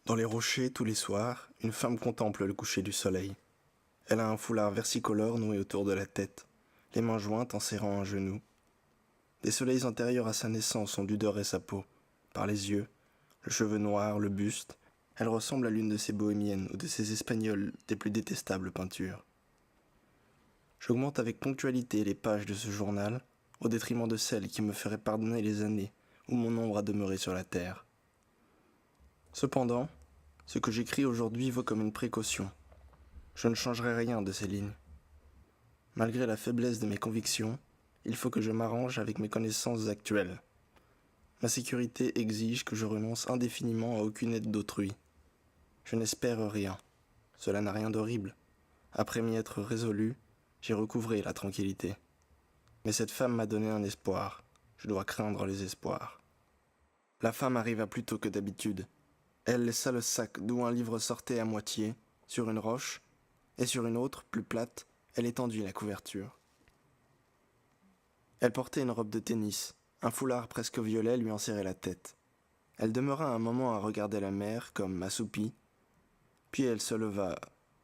Dans les rochers, tous les soirs, une femme contemple le coucher du soleil. Elle a un foulard versicolore noué autour de la tête, les mains jointes en serrant un genou. Des soleils antérieurs à sa naissance ont dû dorer sa peau. Par les yeux, le cheveu noir, le buste, elle ressemble à l'une de ces bohémiennes ou de ces espagnoles des plus détestables peintures. J'augmente avec ponctualité les pages de ce journal, au détriment de celles qui me feraient pardonner les années où mon ombre a demeuré sur la terre. Cependant, ce que j'écris aujourd'hui vaut comme une précaution. Je ne changerai rien de ces lignes. Malgré la faiblesse de mes convictions, il faut que je m'arrange avec mes connaissances actuelles. Ma sécurité exige que je renonce indéfiniment à aucune aide d'autrui. Je n'espère rien. Cela n'a rien d'horrible. Après m'y être résolu, j'ai recouvré la tranquillité. Mais cette femme m'a donné un espoir. Je dois craindre les espoirs. La femme arriva plus tôt que d'habitude. Elle laissa le sac d'où un livre sortait à moitié, sur une roche, et sur une autre, plus plate, elle étendit la couverture. Elle portait une robe de tennis, un foulard presque violet lui enserrait la tête. Elle demeura un moment à regarder la mer, comme assoupie, puis elle se leva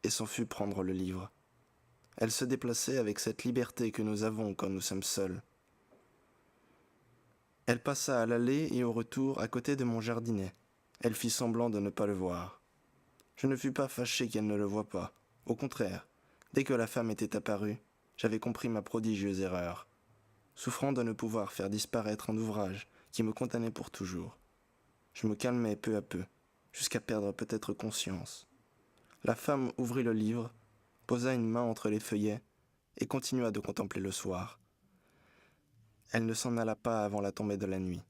et s'en fut prendre le livre. Elle se déplaçait avec cette liberté que nous avons quand nous sommes seuls. Elle passa à l'aller et au retour à côté de mon jardinet. Elle fit semblant de ne pas le voir. Je ne fus pas fâché qu'elle ne le voie pas. Au contraire, dès que la femme était apparue, j'avais compris ma prodigieuse erreur, souffrant de ne pouvoir faire disparaître un ouvrage qui me condamnait pour toujours. Je me calmais peu à peu, jusqu'à perdre peut-être conscience. La femme ouvrit le livre, posa une main entre les feuillets et continua de contempler le soir. Elle ne s'en alla pas avant la tombée de la nuit.